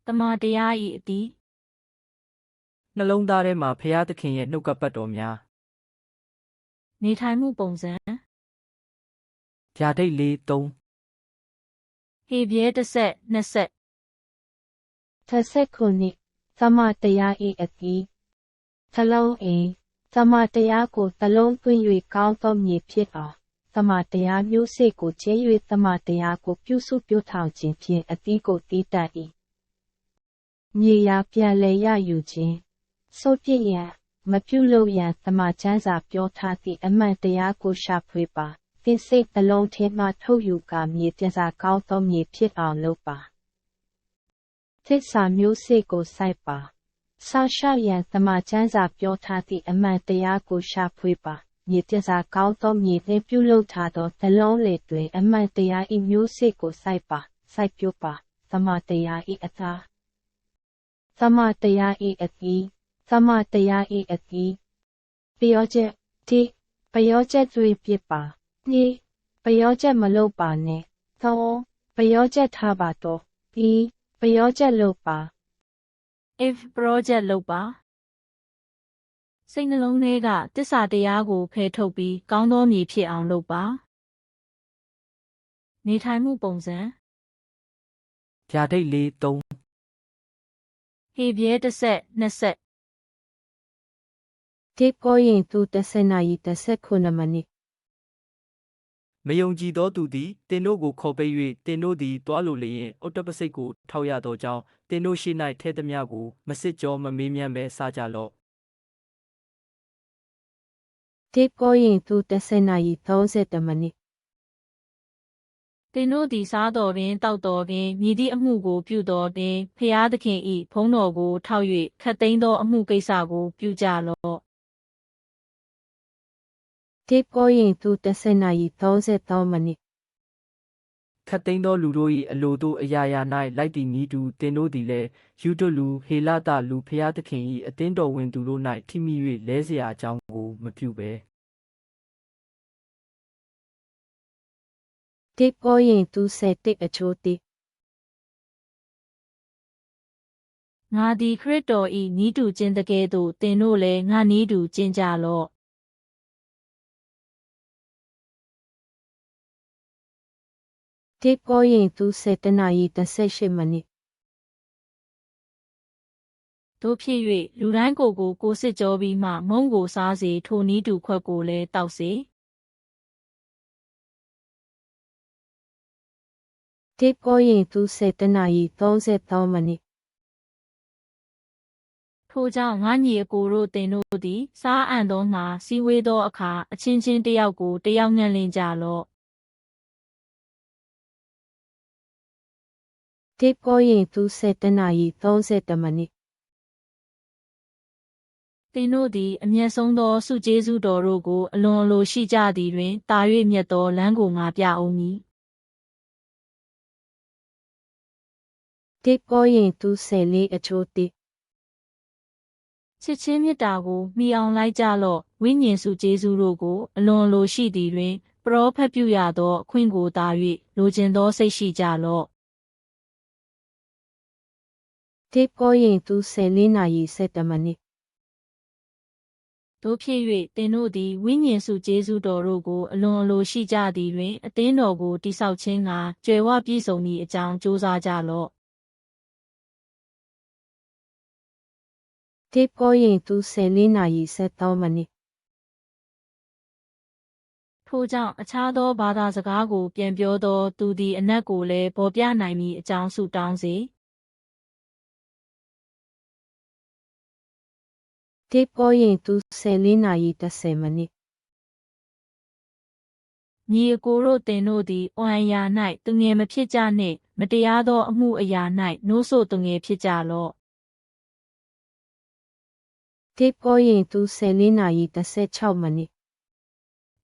တမန်တရား၏အတီး နှလုံးသားထဲမှာဖရာသခင်ရဲ့နှုတ်ကပတ်တော်များ နေထိုင်မှုပုံစံ ဗျာဒိတ်လေး3 ဟေပြဲတစ်ဆက်နှစ်ဆက် ခုနှစ်သမတရား၏အတီးသလုံးအိသမတရားကိုသလုံးသွင်း၍ကောင်းသောမြေဖြစ်အောင်သမတရားမျိုးစေ့ကိုကျဲ၍သမတရားကိုပြုစုပြုထောင်ခြင်းဖြင့်အတီးကိုတီးတတ်၏မြေယာပြန်လည်ရယူခြင်းစိုးပြည့်ရန်မပြုလုပ်ရန်သမချမ်းစာပြောထားသည့်အမှန်တရားကိုရှာဖွေပါသင်စိတ်နှလုံးထဲမှထုတ်ယူကာမြေပြန်စာကောင်းသောမြေဖြစ်အောင်လုပ်ပါသစ္စာမျိုးစေ့ကိုစိုက်ပါဆောက်ရှောက်ရန်သမချမ်းစာပြောထားသည့်အမှန်တရားကိုရှာဖွေပါမြေပြန်စာကောင်းသောမြေနှင့်ပြုလုပ်ထားသောနှလုံးလေတွင်အမှန်တရား၏မျိုးစေ့ကိုစိုက်ပါစိုက်ပျိုးပါသမတရား၏အသားသမတရား၏အတီးသမတရား၏အတီးပျောချက်တိပျောချက်သွေးပြစ်ပါနိပျောချက်မလုပ်ပါနဲ့သုံးပျောချက်ထားပါတော့ပြီးပျောချက်လုပ်ပါ if project လုပ်ပါစိတ်နှလုံးထဲကတစ္ဆာတရားကိုဖယ်ထုတ်ပြီးကောင်းသောမြေဖြစ်အောင်လုပ်ပါနေထိုင်မှုပုံစံ ဗျာဒိတ်လေး3 ဟေပြဲတစ်ဆက်နှစ်ဆက် တိကိုရင်သူ10 နာရီ19 မိနစ် မယုံကြည်သောသူသည်တင်တို့ကိုခေါ်ပိတ်၍တင်တို့သည်တွားလိုလျင်အုတ်တပစိတ်ကိုထောက်ရသောကြောင့်တင်တို့ရှိ၌ထဲသမျှကိုမစစ်ကြောမမေးမြန်းပဲစားကြလော့ တိကိုရင်သူ10 နာရီ30 မိနစ် သင်တို့သည်စားတော်ပင်တောက်တော်ပင်မြည်သည့်အမှုကိုပြုတော်ပင်ဖျားသခင်၏ဘုန်းတော်ကိုထောက်၍ခတ်သိမ်းသောအမှုကိစ္စကိုပြုကြလော့ တိကိုရင်သူ10 နာရီ33 မိနစ် ခတ်သိမ်းသောလူတို့၏အလိုတို့အရာရာ၌လိုက်တည်နည်းတူတင်တို့သည်လည်းယူဒလူဟေလတလူဖျားသခင်၏အသင်းတော်ဝင်သူတို့၌ထိမိ၍လဲเสียအကြောင်းကိုမပြုဘဲ တိကိုရင်သူ10 အချိုးတိ ငါသည်ခရစ်တော်၏နီးတူခြင်းတကယ်သို့သင်တို့လည်းငါနီးတူကျင့်ကြလော့ တိကိုရင်သူ7 နာရီ18 မိနစ် တို့ဖြစ်၍လူတိုင်းကိုစစ်ကြောပြီးမှမုံကိုစားစေထိုနီးတူခွက်ကိုလည်းတောက်စေ တိကိုရင်သူ7 နာရီ33 မိနစ် ထိုကြောင့်ငါညီအကိုတို့သင်တို့သည်စားအံ့သောငါစီဝေးသောအခါအချင်းချင်းတယောက်ကိုတယောက်ငှန့်လင့်ကြလော့ တိကိုရင်သူ7 နာရီ30 မိနစ် သင်တို့သည်အမျက်ဆုံးသောစုကျေးဇူးတော်တို့ကိုအလွန်အလိုရှိကြသည်တွင်တာ၍မြတ်သောလမ်းကိုငါပြအောင်မည် တိကိုရင်သူ14 အချိုးတိ ချစ်ချင်းမေတ္တာကိုမှီအောင်လိုက်ကြလော့ဝိညာဉ်စုကျေးဇူးတို့ကိုအလွန်အလိုရှိသည်တွင်ပရောဖက်ပြုရသောအခွင့်ကိုသာ၍လိုချင်သောစိတ်ရှိကြလော့ တိကိုရင်သူ14 နာရီ7 မိနစ် တို့ဖြစ်၍သင်တို့သည်ဝိညာဉ်စုကျေးဇူးတော်တို့ကိုအလွန်အလိုရှိကြသည်တွင်အသင်းတော်ကိုတိဆောက်ခြင်းကကြွယ်ဝပြည့်စုံသည့်အကြောင်းကြိုးစားကြလော့ တိကိုရင်သူ14 နာရီ73 မိနစ် ထိုကြောင့်အခြားသောဘာသာစကားကိုပြန်ပြောသောသူသည်အနက်ကိုလည်းပေါ်ပြနိုင်မည်အကြောင်းဆုတောင်းစေ တိကိုရင်သူ14 နာရီ10 မိနစ် ညီအကိုတို့သင်တို့သည်အိုဟန်ယာ၌သူငယ်မဖြစ်ကြနှင့်မတရားသောအမှုအရာ၌နိုးဆိုသူငယ်ဖြစ်ကြလော့ တိကိုရင်သူ14 နာရီ16 မိနစ်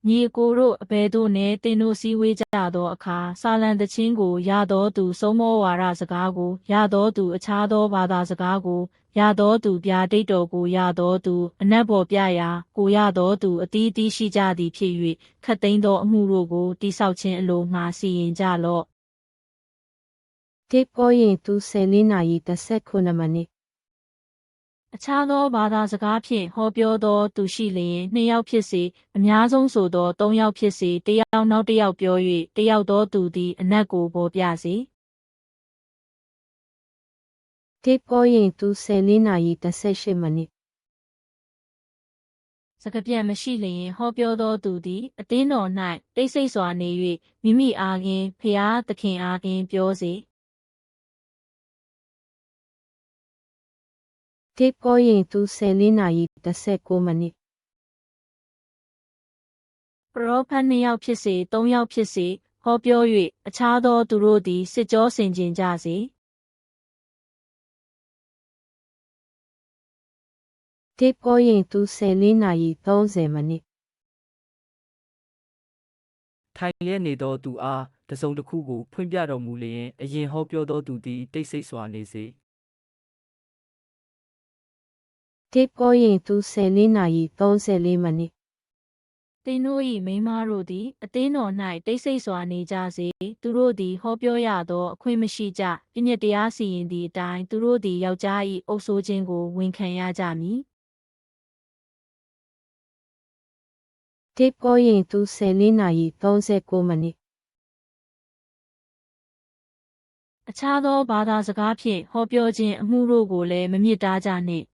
ညီအကိုတို့အဘယ်သို့နည်းသင်တို့စည်းဝေးကြသောအခါစာလံသချင်းကိုရသောသူသုံးမောဝါဒစကားကိုရသောသူအခြားသောဘာသာစကားကိုရသောသူဗျာဒိတ်တော်ကိုရသောသူအနက်ပေါ်ပြရာကိုရသောသူအသီးသီးရှိကြသည်ဖြစ်၍ခတ်သိမ်းသောအမှုတို့ကိုတိဆောက်ခြင်းအလိုငှာစီရင်ကြလော့ တိပေါ်ရင်သူ14နာရီ19မိနစ် အခြားသောဘာသာစကားဖြင့်ဟောပြောသောသူရှိလျင်2ယောက်ဖြစ်စေအများဆုံးဆိုသော3ယောက်ဖြစ်စေတစ်ယောက်နောက်တစ်ယောက်ပြော၍တစ်ယောက်သောသူသည်အနက်ကိုပေါ်ပြစေ တိပေါ်ရင်သူ14နာရီ18မိနစ် စကားပြန်မရှိလျင်ဟောပြောသောသူသည်အသင်းတော်၌တိတ်ဆိတ်စွာနေ၍မိမိအားကင်းဖျားသခင်အားကင်းပြောစေ တိပေါ်ရင်သူ14နာရီ19မိနစ် ပရောဖက်2ယောက်ဖြစ်စေ3ယောက်ဖြစ်စေဟောပြော၍အခြားသောသူတို့သည်စစ်ကြောဆင်ခြင်ကြစေ တိပေါ်ရင်သူ14နာရီ30မိနစ် ထိုင်လျက်နေသောသူအားတစုံတစ်ခုကိုဖွင့်ပြတော်မူလျင်အရင်ဟောပြောသောသူသည်တိတ်ဆိတ်စွာနေစေ တိပေါ်ရင်သူ14နာရီ34မိနစ် သင်တို့၏မိန်းမတို့သည်အသင်းတော်၌တိတ်ဆိတ်စွာနေကြစေသူတို့သည်ဟောပြောရသောအခွင့်မရှိကြပြည့်ညတ်တရားစီရင်သည့်အတိုင်းသူတို့သည်ယောက်ျား၏အုပ်ဆိုးခြင်းကိုဝန်ခံရကြမည် တိပေါ်ရင်သူ14နာရီ39မိနစ် အခြားသောဘာသာစကားဖြင့်ဟောပြောခြင်းအမှုတို့ကိုလည်းမမြစ်တားကြနှင့်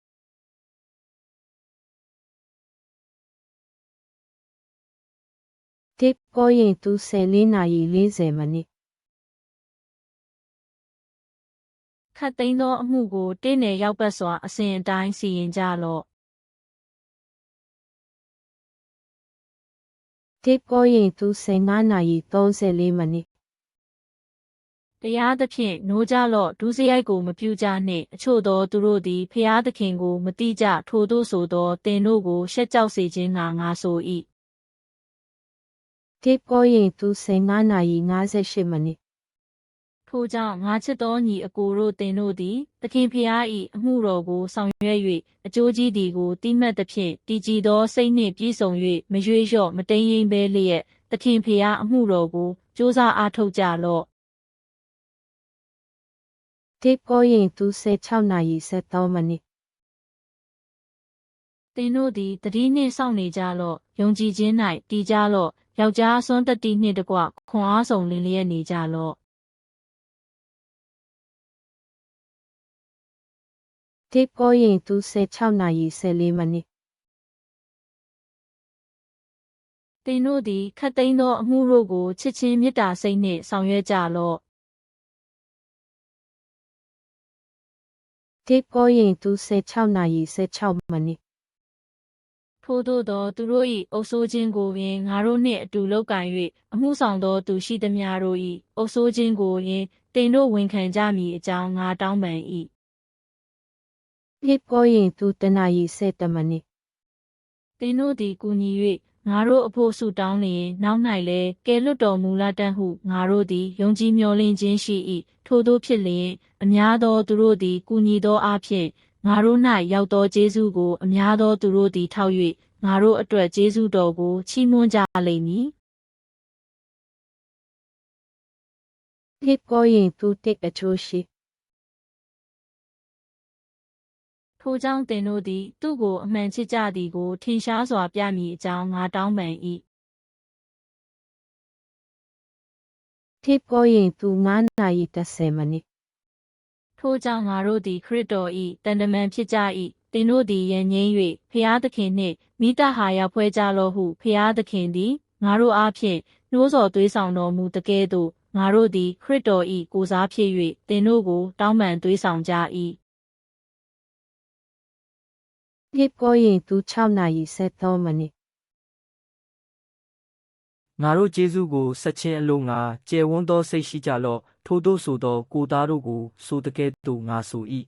တိပေါ်ရင်သူ14နာရီ40မိနစ် ခတ်သိမ်းသောအမှုကိုတင်းနယ်ရောက်ပတ်စွာအစဉ်အတိုင်းစီရင်ကြလော့ တိပေါ်ရင်သူ15နာရီ34မိနစ် တရားသဖြင့်နိုးကြလော့ဒုစရိုက်ကိုမပြုကြနှင့်အချို့သောသူတို့သည်ဖျားသခင်ကိုမတိကြထိုသို့ဆိုသောသင်တို့ကိုရှက်ကြောက်စေခြင်းငါဆို၏ တိပေါ်ရင်သူ15နာရီ58မိနစ် ထိုကြောင့်ငါချစ်သောညီအကိုတို့သင်တို့သည်သခင်ဖျား၏အမှုတော်ကိုဆောင်ရွက်၍အကျိုးကြီးသည်ကိုတိမှတ်သဖြင့်တည်ကြည်သောစိတ်နှင့်ပြည့်စုံ၍မရွေ့လျော့မတိမ်ရင်ဘဲလျက်သခင်ဖျားအမှုတော်ကိုကြိုးစားအားထုတ်ကြလော့ တိပေါ်ရင်သူ16နာရီ73မိနစ် သင်တို့သည်တတိနှင့်စောင့်နေကြလော့ယုံကြည်ခြင်း၌တည်ကြလော့ယောက်ျားအစွမ်းတတိနှင့်တကွခွန်အားဆောင်လင်းလျက်နေကြလော့ တိပေါ်ရင်သူ16နာရီ14မိနစ် သင်တို့သည်ခတ်သိမ်းသောအမှုတို့ကိုချစ်ချင်းမေတ္တာစိတ်နှင့်ဆောင်ရွက်ကြလော့ တိပေါ်ရင်သူ16နာရီ16မိနစ် ထို့သို့သောသူတို့၏အုပ်ဆိုးခြင်းကိုပင်ငါတို့နှင့်အတူလုပ်ကင်၍အမှုဆောင်သောသူရှိသမျှတို့၏အုပ်ဆိုးခြင်းကိုယင်သင်တို့ဝန်ခံကြမည်အကြောင်းငါတောင်းပန်၏ တိပေါ်ရင်သူ1နာရီ7မိနစ် သင်တို့သည်ကူညီ၍ငါတို့အဖို့ဆုတောင်းလျင်နောက်၌လည်းကယ်လွတ်တော်မူလာတတ်ဟုငါတို့သည်ယုံကြည်မျှော်လင့်ခြင်းရှိ၏ထို့သောဖြစ်လျင်အများသောသူတို့သည်ကူညီသောအားဖြင့်ငါတို့၌ရောက်သောကျေးဇူးကိုအများသောသူတို့သည်ထောက်၍ငါတို့အတွက်ကျေးဇူးတော်ကိုချီးမွမ်းကြလိမ့်မည် တိပေါ်ရင်သူ1အချိုးရှိ ထိုကြောင့်သင်တို့သည်သူ့ကိုအမှန်ချစ်ကြသည်ကိုထင်ရှားစွာပြမည်အကြောင်းငါတောင်းပန်၏ တိပေါ်ရင်သူ9နာရီ10မိနစ် ထိုကြောင့်ငါတို့သည်ခရစ်တော်၏တန်တမန်ဖြစ်ကြ၏သင်တို့သည်ယဉ်ငိမ့်၍ဖျားသခင်နှင့်မိတ္တဟာယဖွဲ့ကြလော့ဟုဖျားသခင်သည်ငါတို့အားဖြင့်နှိုးဆော်သွေးဆောင်တော်မူတကဲ့သို့ငါတို့သည်ခရစ်တော်၏ကိုယ်စားဖြစ်၍သင်တို့ကိုတောင်းပန်သွေးဆောင်ကြ၏ တိပေါ်ရင်သူ6နာရီ73မိနစ် ငါတို့ကျေးဇူးကိုဆက်ခြင်းအလို့ငါကျယ်ဝန်းသောစိတ်ရှိကြလော့ထို့သို့ဆိုသောကိုသားတို့ကိုဆိုတကဲ့သို့ငါဆို၏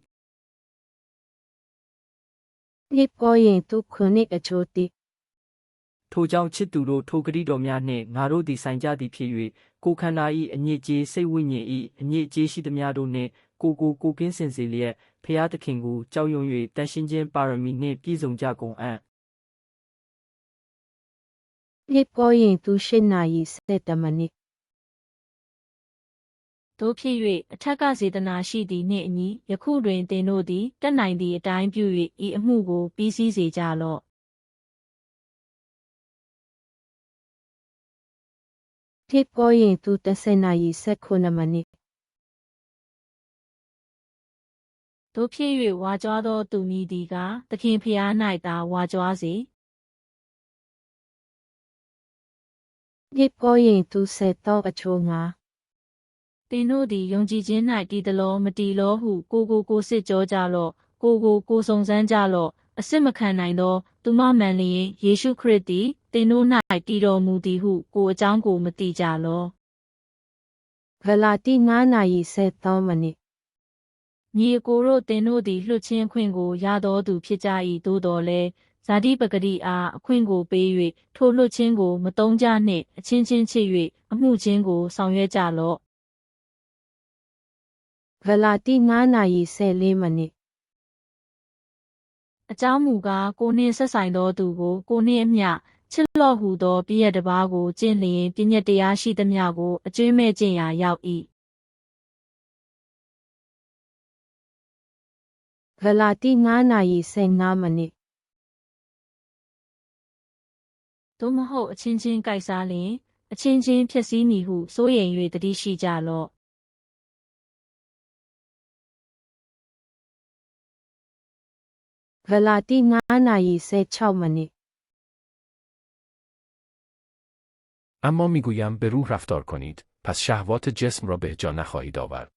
တိပေါ်ရင်သူ9အချိုးတိ ထိုကြောင့်ချစ်သူတို့ထိုဂတိတော်များနှင့်ငါတို့သည်ဆိုင်ကြသည်ဖြစ်၍ကိုယ်ခန္ဓာ၏အညစ်အကြေးစိတ်ဝိညာဉ်၏အညစ်အကြေးရှိသမျှတို့နှင့်ကိုကင်းစင်စေလျက်ဖျားသခင်ကိုကြောက်ရွံ့၍တန်ရှင်းခြင်းပါရမီနှင့်ပြည့်စုံကြကုန်အံ့ တိပေါ်ရင်သူ8နာရီ7မိနစ် တို့ဖြစ်၍အထက်ကစေတနာရှိသည်နှင့်အညီယခုတွင်သင်တို့သည်တက်နိုင်သည့်အတိုင်းပြု၍ဤအမှုကိုပြီးစီးစေကြလော့ဖြစ်ပေါ်ရင်သူ10နာရီ19မိနစ်တို့ဖြစ်၍ဝါကြွားသောသူမည်သည်ကသခင်ဖျား၌သာဝါကြွားစေဖြစ်ပေါ်ရင်သူ10တော့အချိုးငါသင်တို့သည်ယုံကြည်ခြင်း၌တည်သလောမတည်လောဟုကိုစစ်ကြောကြလော့ကိုစုံစမ်းကြလော့အစစ်မခံနိုင်သောသူမမှန်လျင်ယေရှုခရစ်သည်သင်တို့၌တည်တော်မူသည်ဟုကိုအကြောင်းကိုမသိကြလောဂလာတိ9နာရီ13မိနစ်ညီအကိုတို့သင်တို့သည်လွှတ်ချင်းခွင့်ကိုရတော်သူဖြစ်ကြ၏သို့တော်လည်းဇာတိပဂတိအားအခွင့်ကိုပေး၍ထိုလွှတ်ချင်းကိုမတုံးကြနှင့်အချင်းချင်းချစ်၍အမှုချင်းကိုဆောင်ရွက်ကြလော့ဂလာတိ9နာရီ14မိနစ်အကြောင်းမူကားကိုနှင့်ဆက်ဆိုင်သောသူကိုကိုနှင့်အမျှချစ်လော့ဟုသောပြည့်ရတစ်ပါးကိုကျင့်လျင်ပြည့်ညတ်တရားရှိသမျှကိုအကျွမ်းမဲ့ကျင့်ရာရောက်၏ဂလာတိ9နာရီ15မိနစ်သို့မဟုတ်အချင်းချင်းကြိုက်စားလျင်အချင်းချင်းဖြစ်စည်းမည်ဟုစိုးရိမ်၍တတိရှိကြလော့ဂလာတိ9နာရီ16မိနစ်اما میگویم به روح رفتار کنید پس شهوات جسم را به جا نخواهید آورد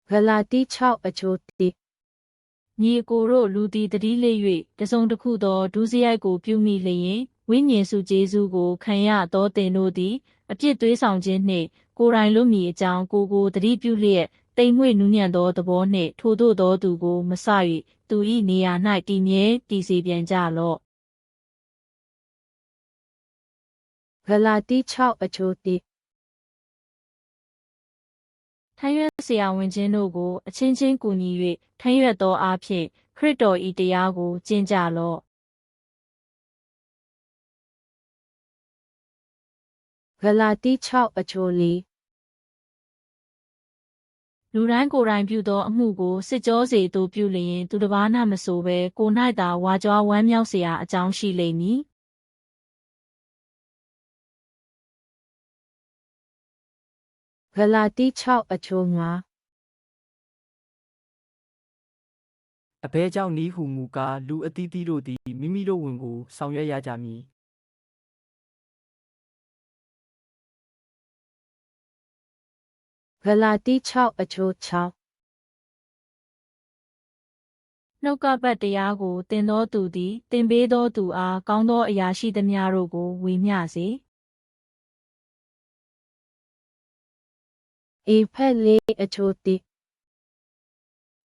ဂလာတိ6အချိုးတိညီကိုတို့လူသည်တတိလေး၍တစုံတစ်ခုသောဒုစရိုက်ကိုပြုမိလျင်ဝိညာဉ်စုကျေးဇူးကိုခံရသောသင်တို့သည်အပြစ်သွေးဆောင်ခြင်းနှင့်ကိုယ်တိုင်လွတ်မည်အကြောင်းကိုတတိပြုလျက်တိမ်မွေ့နူးညံ့သောသဘောနှင့်ထိုသို့သောသူကိုမဆ၍သူ၏နေရာ၌တည်မြဲတည်စေပြန်ကြလော့ဂလာတိ6အချိုးတိထမ်းရွက်ဆရာဝန်ချင်းတို့ကိုအချင်းချင်းကူညီ၍ထမ်းရွက်သောအားဖြင့်ခရစ်တော်၏တရားကိုကျင့်ကြလော့ဂလာတိ6အချိုးလေးလူတိုင်းကိုယ်တိုင်ပြုသောအမှုကိုစစ်ကြောစေသို့ပြုလျင်သူတစ်ပါးနှမဆိုဘဲကို၌သာဝါကြွားဝမ်းမြောက်เสียအကြောင်းရှိလိမ့်မည်ဂလာတိ6အချိုးငါအဘဲကြောင့်နီးဟုမူကားလူအသီးသီးတို့သည်မိမိတို့ဝင်ကိုဆောင်ရွက်ရကြမည်ဂလာတိ6အချိုး6နှုတ်ကပတ်တရားကိုသင်သောသူသည်သင်ပေးသောသူအားကောင်းသောအရာရှိသမျှတို့ကိုဝေမျှစေအေဖက်လေးအချိုးတိ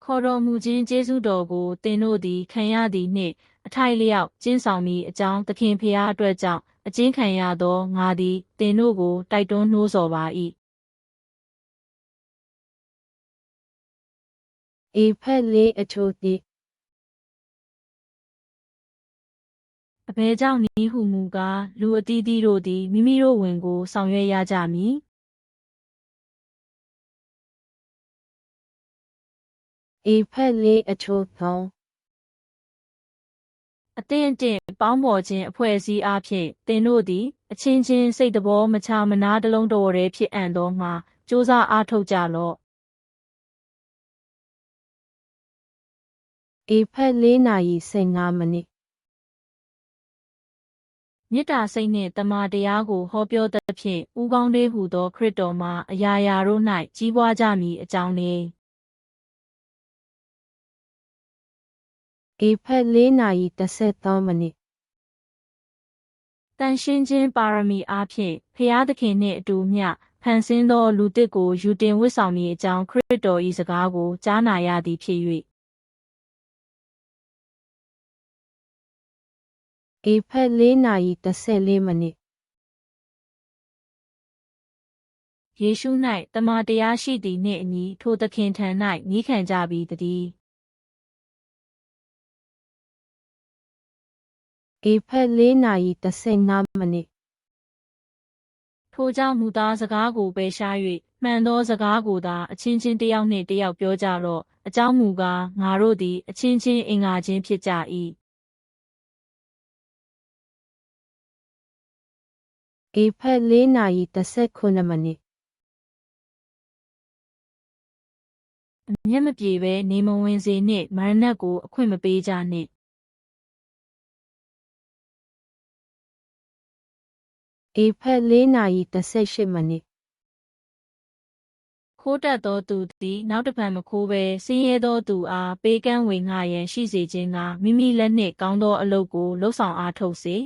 ခေါ်တော်မူခြင်းကျေးဇူးတော်ကိုသင်တို့သည်ခံရသည်နှင့်အထိုက်လျောက်ကျင့်ဆောင်မည်အကြောင်းသခင်ဖျားအတွက်ကြောင့်အကျဉ်းခံရသောငါသည်သင်တို့ကိုတိုက်တွန်းနှိုးဆော်ပါ၏အေဖက်လေးအချိုးတိအဘယ်ကြောင့်နည်းဟုမူကားလူအသီးသီးတို့သည်မိမိတို့ဝင်ကိုဆောင်ရွက်ရကြမည်အေဖက်လေးအချိုး3အသင့်ပေါင်းဖော်ခြင်းအဖွဲ့အစည်းအားဖြင့်သင်တို့သည်အချင်းချင်းစိတ်တဘောမချမနာတလုံးတော်ရဲဖြစ်အံ့သောမှာစ조사အားထုတ်ကြလော့အေဖက်4နာရီ15မိနစ်မေတ္တာစိတ်နှင့်တမန်တရားကိုဟောပြောသဖြင့်ဦးကောင်းလေးဟုသောခရစ်တော်မှာအရာရာတို့၌ကြီးပွားကြမည်အကြောင်းနေအေဖက်4နာရီ13မိနစ်တန်ရှင်းခြင်းပါရမီအားဖြင့်ဖျားသခင်နှင့်အတူမျှဖန်ဆင်းသောလူတစ်ကိုယူတင်ဝတ်ဆောင်မည်အကြောင်းခရစ်တော်၏စကားကိုကြားနာရသည်ဖြစ်၍အေဖက်4နာရီ14မိနစ်ယေရှု၌တမန်တရားရှိသည်နှင့်အညီထိုသခင်ထံ၌နီးခံကြပြီတည်းအေဖက်4နာရီ15မိနစ်ထို ထိုကြောင့်မူသားစကားကိုပယ်ရှား၍မှန်သောစကားကိုသာအချင်းချင်းတစ်ယောက်နှင့်တစ်ယောက်ပြောကြတော့အကြောင်းမူကားငါတို့သည်အချင်းချင်းအင်္ဂါချင်းဖြစ်ကြ၏ ဧဖက်4နာရီ39မိနစ် အမျက်မပြေဘဲနေမဝင်စေနှင့်မရဏတ်ကိုအခွင့်မပေးကြနှင့် ဧဖက်4နာရီ38မိနစ် ခိုးတတ်သောသူသည်နောက်တစ်ဖန်မခိုးဘဲဆင်းရဲသောသူအားပေးကမ်းဝေငှရန်ရှိစေခြင်းကမိမိလက်နှင့်ကောင်းသောအလုပ်ကိုလှုပ်ဆောင်အားထုတ်စေ